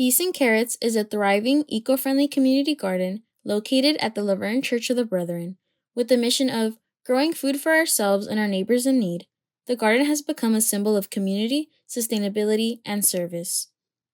Peace and Carrots is a thriving, eco-friendly community garden located at the La Verne Church of the Brethren. With the mission of growing food for ourselves and our neighbors in need, the garden has become a symbol of community, sustainability, and service.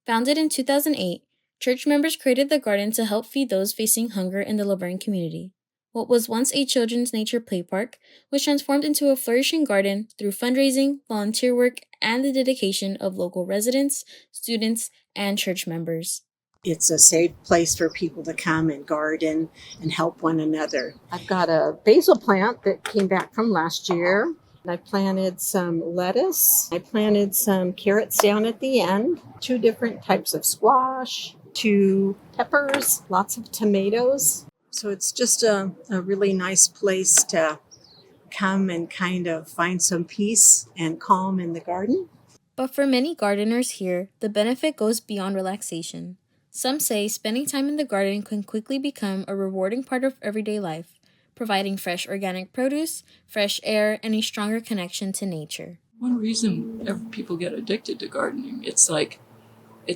Founded in 2008, church members created the garden to help feed those facing hunger in the La Verne community. What was once a children's nature play park was transformed into a flourishing garden through fundraising, volunteer work, and the dedication of local residents, students, and church members. It's a safe place for people to come and garden and help one another. I've got a basil plant that came back from last year. I planted some lettuce. I planted some carrots down at the end, 2 different types of squash, 2 peppers, lots of tomatoes. So it's just a really nice place to come and kind of find some peace and calm in the garden. But for many gardeners here, the benefit goes beyond relaxation. Some say spending time in the garden can quickly become a rewarding part of everyday life, providing fresh organic produce, fresh air, and a stronger connection to nature. One reason people get addicted to gardening, it's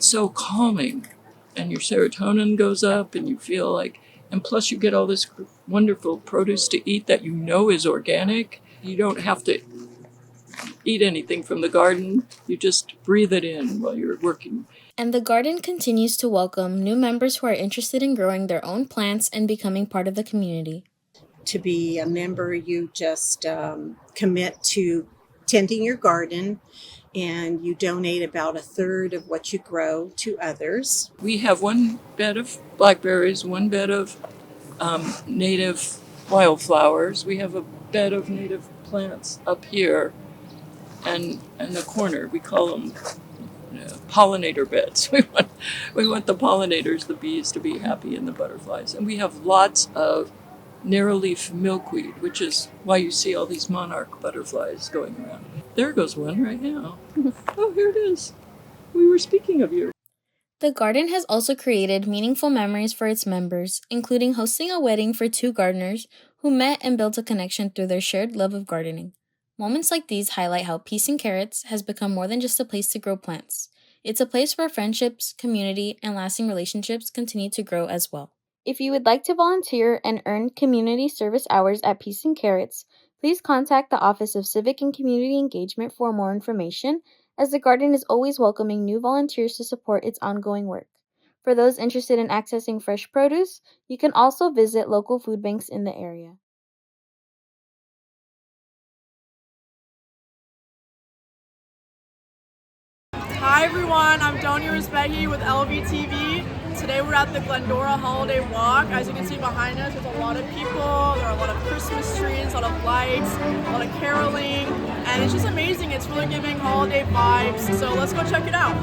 so calming, and your serotonin goes up, and you feel like, and plus you get all this wonderful produce to eat that you know is organic. You don't have to eat anything from the garden. You just breathe it in while you're working. And the garden continues to welcome new members who are interested in growing their own plants and becoming part of the community. To be a member, you just commit to tending your garden, and you donate about 1/3 of what you grow to others. We have 1 bed of blackberries, 1 bed of native wildflowers. We have a bed of native plants up here, and in the corner we call them pollinator beds. We want the pollinators, the bees, to be happy, and the butterflies. And we have lots of narrow-leaf milkweed, which is why you see all these monarch butterflies going around. There goes one right now. Oh, here it is. We were speaking of you. The garden has also created meaningful memories for its members, including hosting a wedding for 2 gardeners who met and built a connection through their shared love of gardening. Moments like these highlight how Peace and Carrots has become more than just a place to grow plants. It's a place where friendships, community, and lasting relationships continue to grow as well. If you would like to volunteer and earn community service hours at Peace and Carrots, please contact the Office of Civic and Community Engagement for more information, as the garden is always welcoming new volunteers to support its ongoing work. For those interested in accessing fresh produce, you can also visit local food banks in the area. Hi everyone, I'm Donia Rizbeghi with LVTV. Today we're at the Glendora Holiday Walk. As you can see behind us, there's a lot of people, there are a lot of Christmas trees, a lot of lights, a lot of caroling, and it's just amazing. It's really giving holiday vibes, so let's go check it out.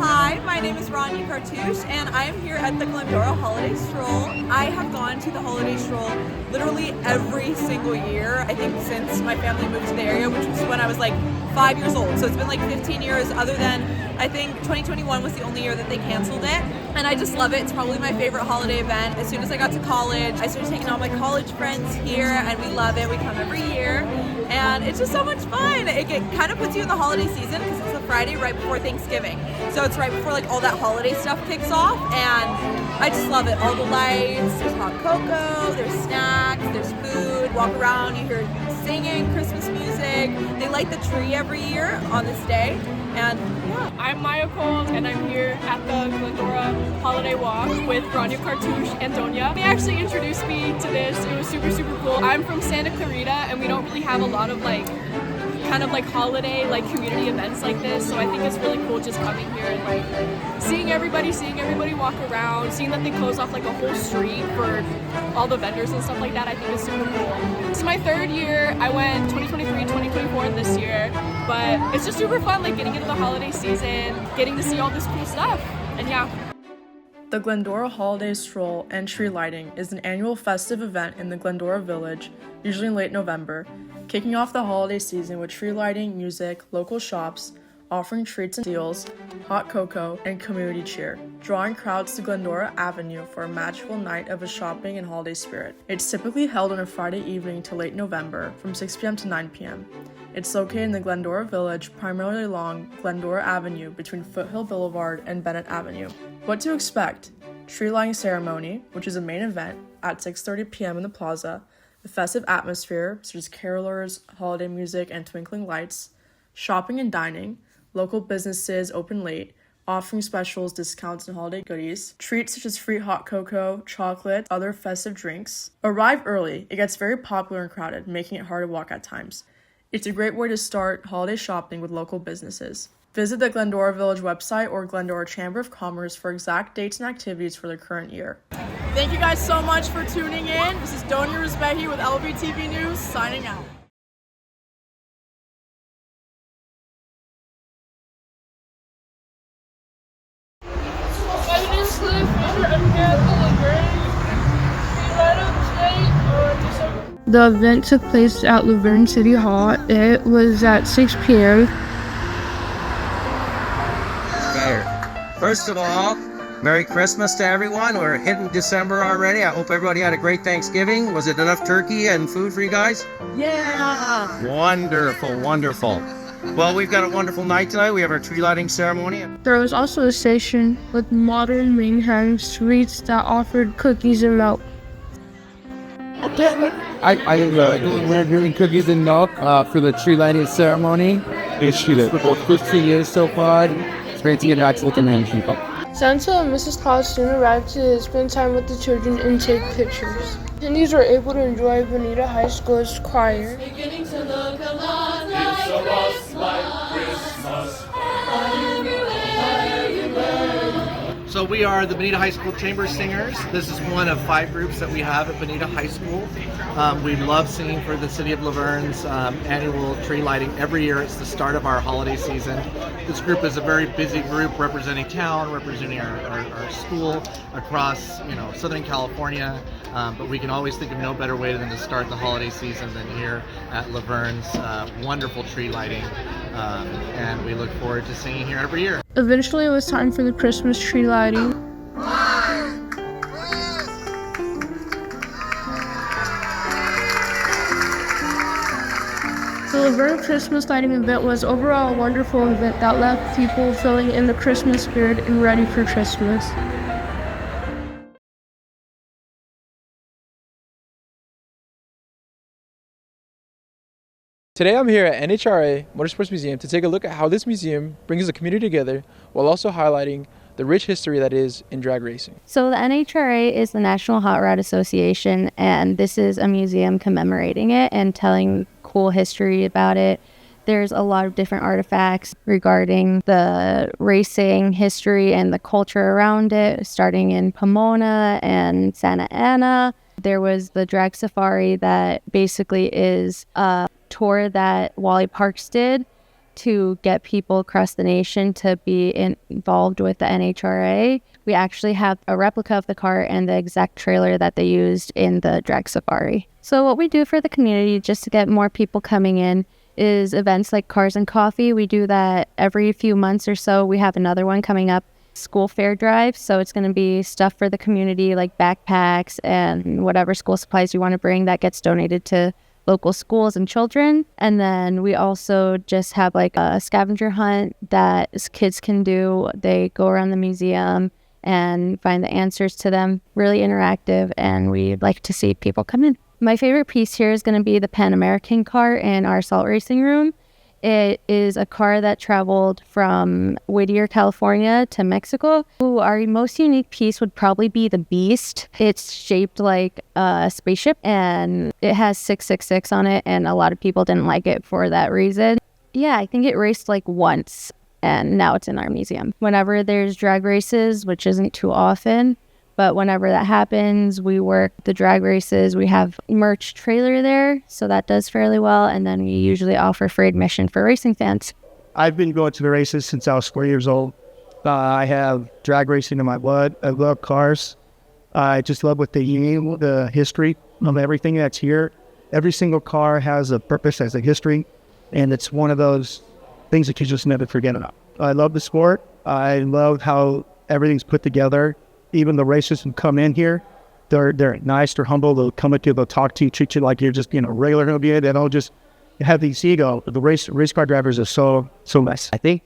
Hi, my name is Rania Cartouche, and I am here at the Glendora Holiday Stroll. I have gone to the Holiday Stroll literally every single year, I think since my family moved to the area, which was when I was like 5 years old. So it's been like 15 years, other than I think 2021 was the only year that they canceled it. And I just love it. It's probably my favorite holiday event. As soon as I got to college, I started taking all my college friends here, and we love it. We come every year, and it's just so much fun. It kind of puts you in the holiday season because it's the Friday right before Thanksgiving. So it's right before like all that holiday stuff kicks off, and I just love it. All the lights, there's hot cocoa, there's snacks, there's food. Walk around, you hear singing, Christmas music. They light the tree every year on this day, and yeah. I'm Maya Cole, and I'm here at the Glendora Holiday Walk with Rania Cartouche and Donia. They actually introduced me to this. It was super, super cool. I'm from Santa Clarita, and we don't really have a lot of kind of holiday community events like this, so I think it's really cool just coming here and seeing everybody walk around, seeing that they close off a whole street for all the vendors and stuff like that. I think is super cool. This is my 3rd year. I went 2023, 2024 this year, but it's just super fun getting into the holiday season, getting to see all this cool stuff, and yeah. The Glendora Holiday Stroll and Tree Lighting is an annual festive event in the Glendora Village, usually in late November, kicking off the holiday season with tree lighting, music, local shops, offering treats and deals, hot cocoa, and community cheer, drawing crowds to Glendora Avenue for a magical night of a shopping and holiday spirit. It's typically held on a Friday evening to late November from 6 p.m. to 9 p.m. It's located in the Glendora Village, primarily along Glendora Avenue between Foothill Boulevard and Bennett Avenue. What to expect? Tree lighting ceremony, which is a main event, at 6:30 p.m. in the plaza, a festive atmosphere, such as carolers, holiday music, and twinkling lights, shopping and dining, local businesses open late, offering specials, discounts, and holiday goodies, treats such as free hot cocoa, chocolate, other festive drinks. Arrive early. It gets very popular and crowded, making it hard to walk at times. It's a great way to start holiday shopping with local businesses. Visit the Glendora Village website or Glendora Chamber of Commerce for exact dates and activities for the current year. Thank you guys so much for tuning in. This is Donia Rizbehi with LVTV News, signing out. My name is Liv, I'm here at the La Verne. The event took place at La Verne City Hall. It was at 6 p.m. First of all, Merry Christmas to everyone. We're hitting December already. I hope everybody had a great Thanksgiving. Was it enough turkey and food for you guys? Yeah! Wonderful, wonderful. Well, we've got a wonderful night tonight. We have our tree lighting ceremony. There was also a station with modern Manhattan sweets that offered cookies and milk. We're doing cookies and milk for the tree lighting ceremony. It's for 15 years so far. It's great to get back to looking at people. Santa and Mrs. Claus soon arrived to spend time with the children and take pictures. Attendees were able to enjoy Bonita High School's choir. Beginning to look a lot like Christmas. So we are the Bonita High School Chamber Singers. This is one of 5 groups that we have at Bonita High School. We love singing for the City of La Verne's annual tree lighting. Every year it's the start of our holiday season. This group is a very busy group representing town, representing our school across Southern California. But we can always think of no better way than to start the holiday season than here at La Verne's wonderful tree lighting. And we look forward to singing here every year. Eventually it was time for the Christmas tree lighting. The La Verne Christmas lighting event was overall a wonderful event that left people feeling in the Christmas spirit and ready for Christmas. Today I'm here at NHRA Motorsports Museum to take a look at how this museum brings the community together while also highlighting the rich history that is in drag racing. So the NHRA is the National Hot Rod Association, and this is a museum commemorating it and telling cool history about it. There's a lot of different artifacts regarding the racing history and the culture around it, starting in Pomona and Santa Ana. There was the drag safari that basically is a tour that Wally Parks did to get people across the nation to be involved with the NHRA. We actually have a replica of the car and the exact trailer that they used in the drag safari. So what we do for the community just to get more people coming in is events like Cars and Coffee. We do that every few months or so. We have another one coming up, School Fair Drive. So it's going to be stuff for the community like backpacks and whatever school supplies you want to bring that gets donated to local schools and children. And then we also just have like a scavenger hunt that kids can do. They go around the museum and find the answers to them. Really interactive, and we'd like to see people come in. My favorite piece here is going to be the Pan American car in our salt racing room. It is a car that traveled from Whittier, California to Mexico. Our most unique piece would probably be the Beast. It's shaped like a spaceship and it has 666 on it, and a lot of people didn't like it for that reason. Yeah, I think it raced like once and now it's in our museum. Whenever there's drag races, which isn't too often, but whenever that happens, we work the drag races. We have merch trailer there, so that does fairly well. And then we usually offer free admission for racing fans. I've been going to the races since I was 4 years old. I have drag racing in my blood. I love cars. I just love what they mean, the history of everything that's here. Every single car has a purpose, has a history, and it's one of those things that you just never forget about. I love the sport. I love how everything's put together. Even the racers who come in here, they're nice, they're humble, they'll come at you, they'll talk to you, treat you like you're just, regular human being. They don't just have these ego. The race car drivers are so nice. I think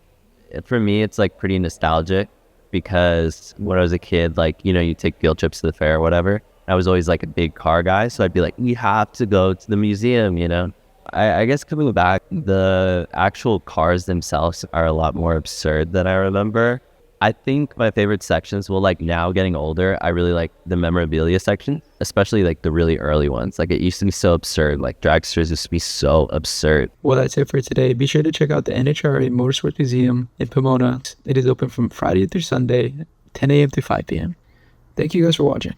for me, it's like pretty nostalgic because when I was a kid, like, you take field trips to the fair or whatever. I was always like a big car guy. So I'd be like, we have to go to the museum, I guess coming back, the actual cars themselves are a lot more absurd than I remember. I think my favorite sections, like now getting older, I really like the memorabilia section, especially like the really early ones. Like it used to be so absurd, like dragsters used to be so absurd. Well, that's it for today. Be sure to check out the NHRA Motorsports Museum in Pomona. It is open from Friday through Sunday, 10 a.m. to 5 p.m. Thank you guys for watching.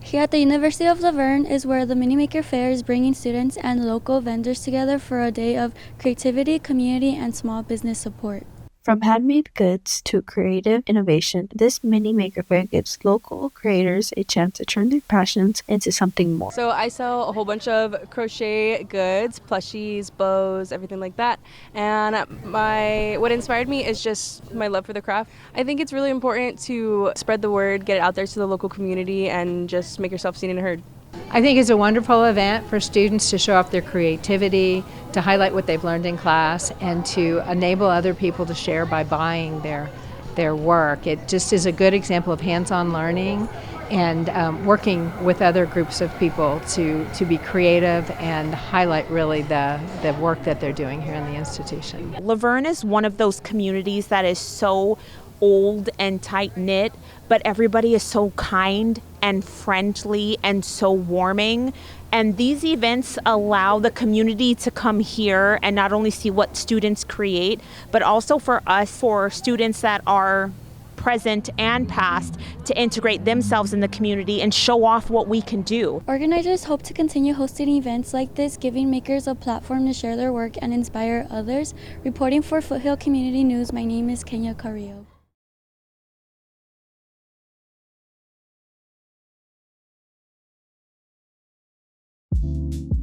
Here at the University of La Verne is where the Mini Maker Fair is bringing students and local vendors together for a day of creativity, community, and small business support. From handmade goods to creative innovation, this Mini Maker Fair gives local creators a chance to turn their passions into something more. So I sell a whole bunch of crochet goods, plushies, bows, everything like that. And what inspired me is just my love for the craft. I think it's really important to spread the word, get it out there to the local community, and just make yourself seen and heard. I think it's a wonderful event for students to show off their creativity, to highlight what they've learned in class, and to enable other people to share by buying their work. It just is a good example of hands-on learning and working with other groups of people to be creative and highlight really the work that they're doing here in the institution. La Verne is one of those communities that is so old and tight-knit, but everybody is so kind and friendly and so warming. And these events allow the community to come here and not only see what students create, but also for us, for students that are present and past, to integrate themselves in the community and show off what we can do. Organizers hope to continue hosting events like this, giving makers a platform to share their work and inspire others. Reporting for Foothill Community News, my name is Kenya Carrillo.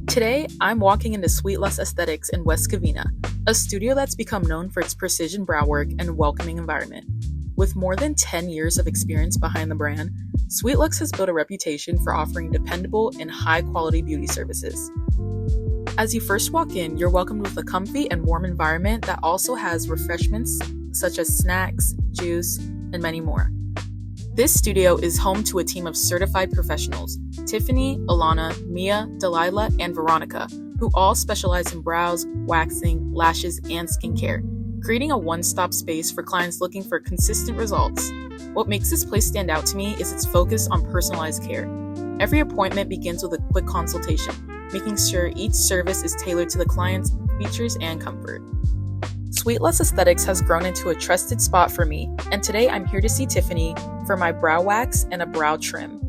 Today, I'm walking into Sweet Luxe Aesthetics in West Covina, a studio that's become known for its precision brow work and welcoming environment. With more than 10 years of experience behind the brand, Sweet Luxe has built a reputation for offering dependable and high-quality beauty services. As you first walk in, you're welcomed with a comfy and warm environment that also has refreshments such as snacks, juice, and many more. This studio is home to a team of certified professionals, Tiffany, Alana, Mia, Delilah, and Veronica, who all specialize in brows, waxing, lashes, and skincare, creating a one-stop space for clients looking for consistent results. What makes this place stand out to me is its focus on personalized care. Every appointment begins with a quick consultation, making sure each service is tailored to the client's features and comfort. Sweet Luxe Aesthetics has grown into a trusted spot for me, and today I'm here to see Tiffany for my brow wax and a brow trim.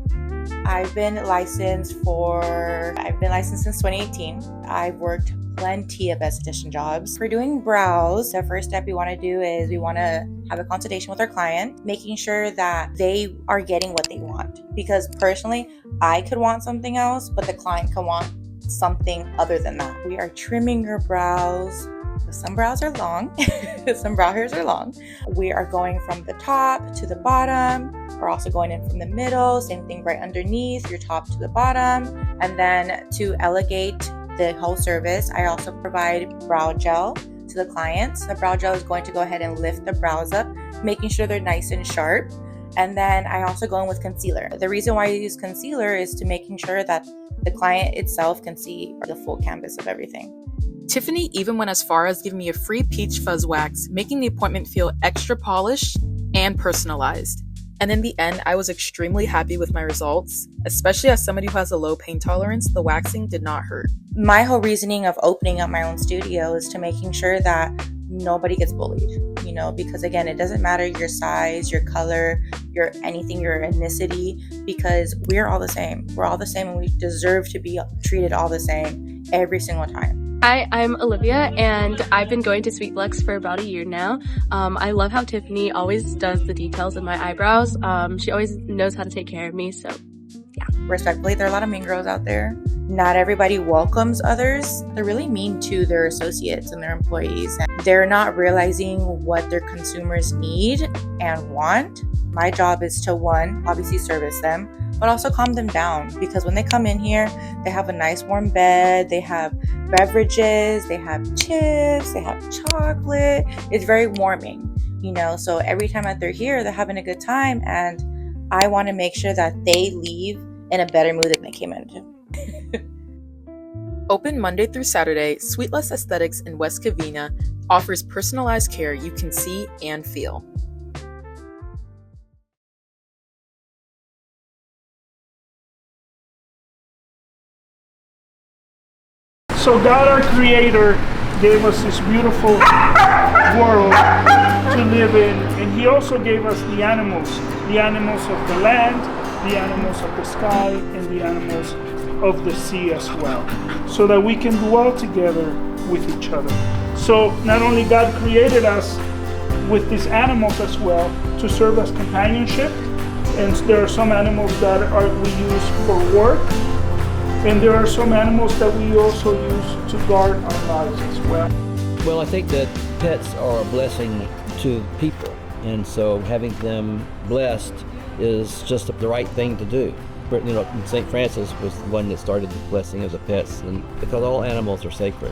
I've been licensed since 2018. I've worked plenty of esthetician jobs. For doing brows, the first step we want to do is we want to have a consultation with our client, making sure that they are getting what they want. Because personally, I could want something else, but the client could want something other than that. We are trimming your brows. Some brows are long, some brow hairs are long. We are going from the top to the bottom. We're also going in from the middle, same thing right underneath, your top to the bottom. And then to elevate the whole service, I also provide brow gel to the clients. The brow gel is going to go ahead and lift the brows up, making sure they're nice and sharp. And then I also go in with concealer. The reason why I use concealer is to making sure that the client itself can see the full canvas of everything. Tiffany even went as far as giving me a free peach fuzz wax, making the appointment feel extra polished and personalized. And in the end, I was extremely happy with my results, especially as somebody who has a low pain tolerance, the waxing did not hurt. My whole reasoning of opening up my own studio is to making sure that nobody gets bullied, because again, it doesn't matter your size, your color, your anything, your ethnicity, because we're all the same. We're all the same and we deserve to be treated all the same every single time. Hi, I'm Olivia, and I've been going to Sweet Luxe for about a year now. I love how Tiffany always does the details in my eyebrows. She always knows how to take care of me, so yeah. respectfully, there are a lot of mean girls out there. Not everybody welcomes others. They're really mean to their associates and their employees. And they're not realizing what their consumers need and want. My job is to, one, obviously service them, but also calm them down, because when they come in here, they have a nice warm bed, they have beverages, they have chips, they have chocolate. It's very warming, so every time that they're here, they're having a good time, and I want to make sure that they leave in a better mood than they came into. Open Monday through Saturday, Sweetless Aesthetics in West Covina offers personalized care you can see and feel. So God, our Creator, gave us this beautiful world to live in, and He also gave us the animals of the land, the animals of the sky, and the animals of the sea as well, so that we can dwell together with each other. So not only God created us with these animals as well to serve as companionship, and there are some animals that we use for work, and there are some animals that we also use to guard our lives as well. Well, I think that pets are a blessing to people, and so having them blessed is just the right thing to do. St. Francis was the one that started the blessing of the pets, and because all animals are sacred,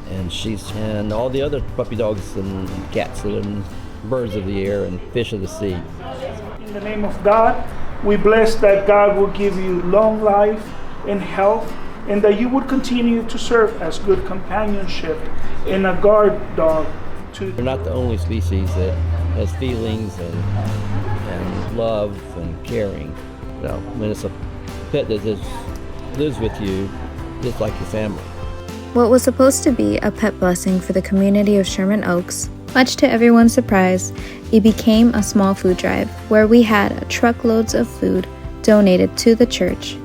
and all the other puppy dogs and cats and birds of the air and fish of the sea. In the name of God, we bless that God will give you long life and health, and that you would continue to serve as good companionship and a guard dog to. We're not the only species that has feelings and love and caring. When it's a pet that just lives with you, just like your family. What was supposed to be a pet blessing for the community of Sherman Oaks, much to everyone's surprise, it became a small food drive where we had truckloads of food donated to the church.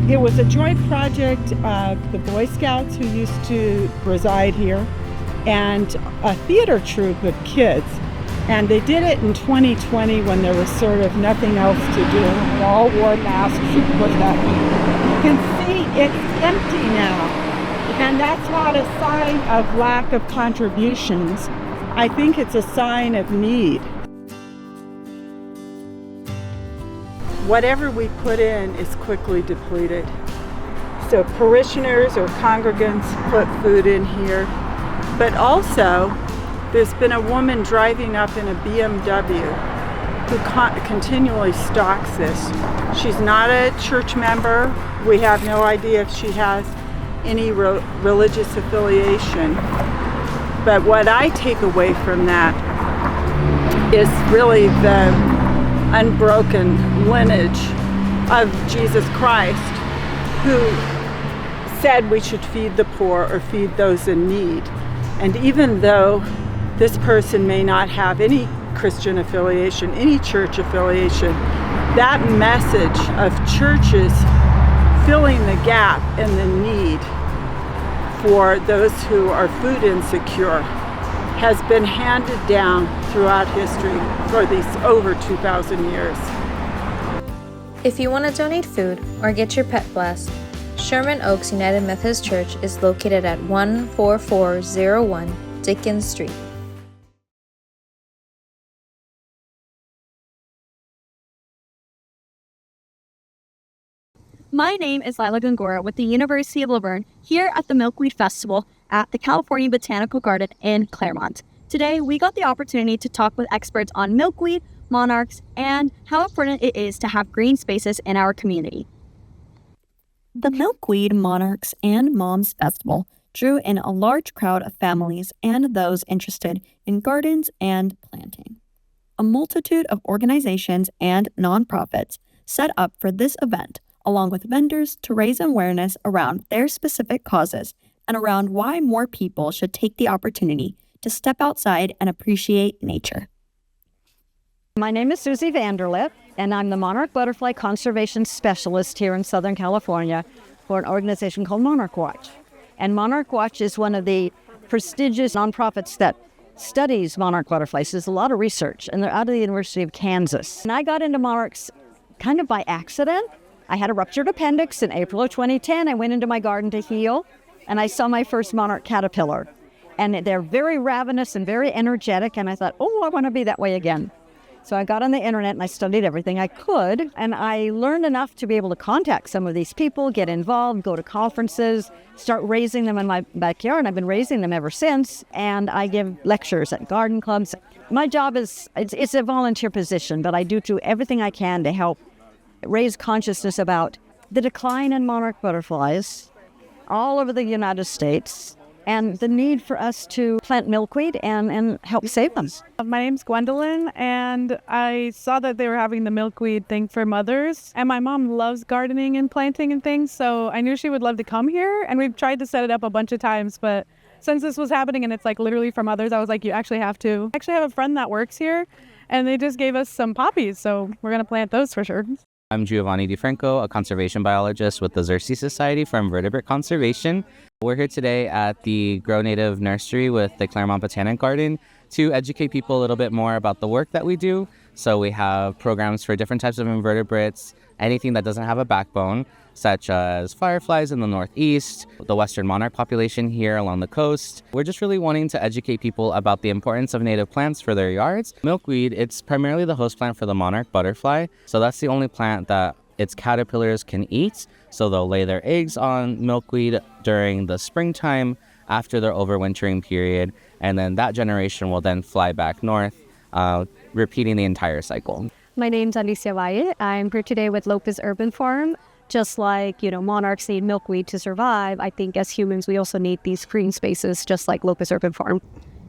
It was a joint project of the Boy Scouts who used to reside here and a theater troupe of kids. And they did it in 2020 when there was sort of nothing else to do. We all wore masks. You can see it's empty now. And that's not a sign of lack of contributions. I think it's a sign of need. Whatever we put in is quickly depleted. So parishioners or congregants put food in here, but also there's been a woman driving up in a BMW who continually stocks this. She's not a church member. We have no idea if she has any religious affiliation. But what I take away from that is really the unbroken lineage of Jesus Christ, who said we should feed the poor or feed those in need. And even though this person may not have any Christian affiliation, any church affiliation, that message of churches filling the gap and the need for those who are food insecure has been handed down throughout history for these over 2,000 years. If you want to donate food or get your pet blessed, Sherman Oaks United Methodist Church is located at 14401 Dickens Street. My name is Lila Gongora with the University of La Verne here at the Milkweed Festival at the California Botanical Garden in Claremont. Today, we got the opportunity to talk with experts on milkweed, monarchs, and how important it is to have green spaces in our community. The Milkweed, Monarchs, and Moms Festival drew in a large crowd of families and those interested in gardens and planting. A multitude of organizations and nonprofits set up for this event, along with vendors to raise awareness around their specific causes and around why more people should take the opportunity to step outside and appreciate nature. My name is Susie Vanderlip, and I'm the Monarch Butterfly Conservation Specialist here in Southern California for an organization called Monarch Watch. And Monarch Watch is one of the prestigious nonprofits that studies monarch butterflies. There's a lot of research, and they're out of the University of Kansas. And I got into monarchs kind of by accident. I had a ruptured appendix in April of 2010. I went into my garden to heal, and I saw my first monarch caterpillar. And they're very ravenous and very energetic, and I thought, oh, I want to be that way again. So I got on the internet and I studied everything I could, and I learned enough to be able to contact some of these people, get involved, go to conferences, start raising them in my backyard, and I've been raising them ever since. And I give lectures at garden clubs. My job is, it's a volunteer position, but I do everything I can to help raise consciousness about the decline in monarch butterflies all over the United States, and the need for us to plant milkweed and help save them. My name's Gwendolyn, and I saw that they were having the milkweed thing for mothers, and my mom loves gardening and planting and things, so I knew she would love to come here, and we've tried to set it up a bunch of times, but since this was happening and it's like literally for mothers, I was like, you actually have to. I actually have a friend that works here, and they just gave us some poppies, so we're gonna plant those for sure. I'm Giovanni DiFranco, a conservation biologist with the Xerces Society for Invertebrate Conservation. We're here today at the Grow Native Nursery with the Claremont Botanic Garden to educate people a little bit more about the work that we do. So we have programs for different types of invertebrates, anything that doesn't have a backbone, such as fireflies in the northeast, the western monarch population here along the coast. We're just really wanting to educate people about the importance of native plants for their yards. Milkweed, it's primarily the host plant for the monarch butterfly, so that's the only plant that its caterpillars can eat. So they'll lay their eggs on milkweed during the springtime after their overwintering period, and then that generation will then fly back north, repeating the entire cycle. My name's Alicia Valle. I'm here today with Lopez Urban Farm. Just like, monarchs need milkweed to survive, I think as humans we also need these green spaces, just like Lopez Urban Farm.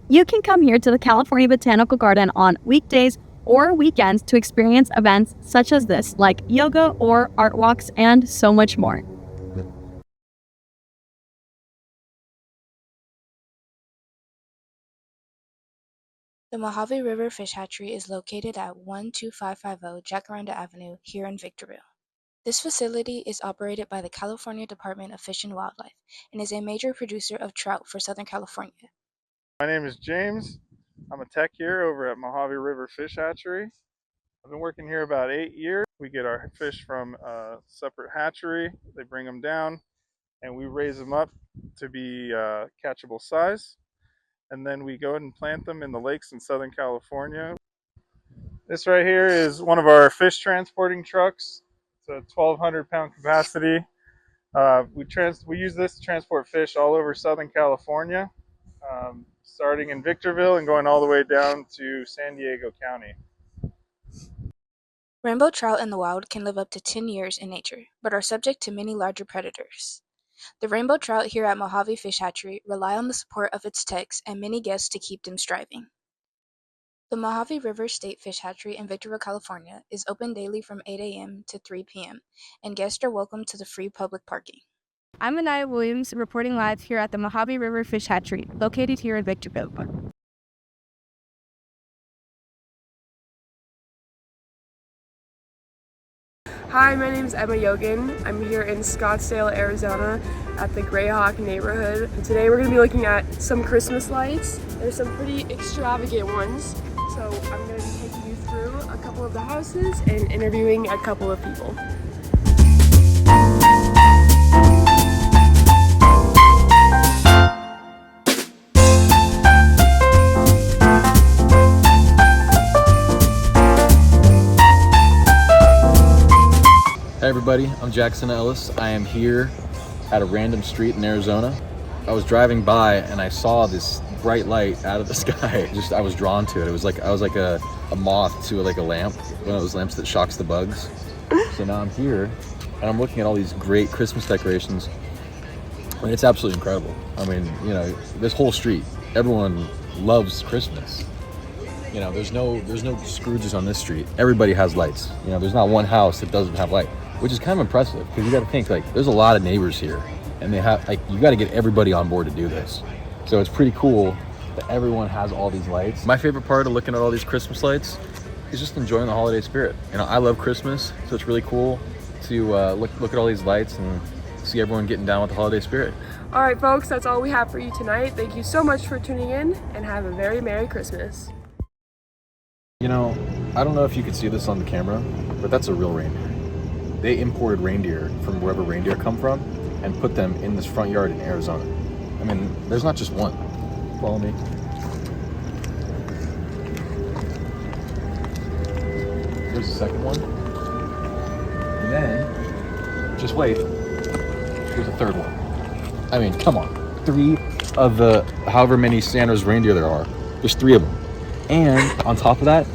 You can come here to the California Botanical Garden on weekdays or weekends to experience events such as this, like yoga or art walks and so much more. The Mojave River Fish Hatchery is located at 12550 Jacaranda Avenue here in Victorville. This facility is operated by the California Department of Fish and Wildlife and is a major producer of trout for Southern California. My name is James. I'm a tech here over at Mojave River Fish Hatchery. I've been working here about 8 years. We get our fish from a separate hatchery. They bring them down and we raise them up to be catchable size. And then we go ahead and plant them in the lakes in Southern California. This right here is one of our fish transporting trucks. It's a 1,200 pound capacity. We use this to transport fish all over Southern California, starting in Victorville and going all the way down to San Diego County. Rainbow trout in the wild can live up to 10 years in nature, but are subject to many larger predators. The rainbow trout here at Mojave Fish Hatchery rely on the support of its techs and many guests to keep them striving. The Mojave River State Fish Hatchery in Victorville, California is open daily from 8 a.m. to 3 p.m., and guests are welcome to the free public parking. I'm Anaya Williams, reporting live here at the Mojave River Fish Hatchery, located here in Victorville. Hi, my name is Emma Yogan. I'm here in Scottsdale, Arizona at the Greyhawk neighborhood. And today we're going to be looking at some Christmas lights. There's some pretty extravagant ones. So I'm going to be taking you through a couple of the houses and interviewing a couple of people. Hey everybody, I'm Jackson Ellis. I am here at a random street in Arizona. I was driving by and I saw this bright light out of the sky. I was drawn to it. I was like a moth to like a lamp, one of those lamps that shocks the bugs. So now I'm here and I'm looking at all these great Christmas decorations. I mean, it's absolutely incredible. I mean, this whole street, everyone loves Christmas. There's no Scrooges on this street. Everybody has lights. There's not one house that doesn't have light, which is kind of impressive because you got to think there's a lot of neighbors here, and they have you got to get everybody on board to do this. So it's pretty cool that everyone has all these lights. My favorite part of looking at all these Christmas lights is just enjoying the holiday spirit. I love Christmas, so it's really cool to look at all these lights and see everyone getting down with the holiday spirit. All right, folks, that's all we have for you tonight. Thank you so much for tuning in, and have a very Merry Christmas. I don't know if you could see this on the camera, but that's a real reindeer. They imported reindeer from wherever reindeer come from and put them in this front yard in Arizona. I mean, there's not just one. Follow me. Here's the second one. And then, just wait, here's the third one. I mean, come on. 3 of the however many Santa's reindeer there are. There's 3 of them. And on top of that,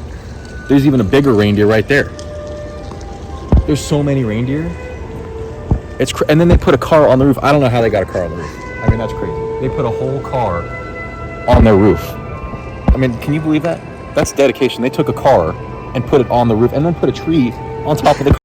there's even a bigger reindeer right there. There's so many reindeer. And then they put a car on the roof. I don't know how they got a car on the roof. I mean, that's crazy. They put a whole car on their roof. I mean, can you believe that? That's dedication. They took a car and put it on the roof and then put a tree on top of the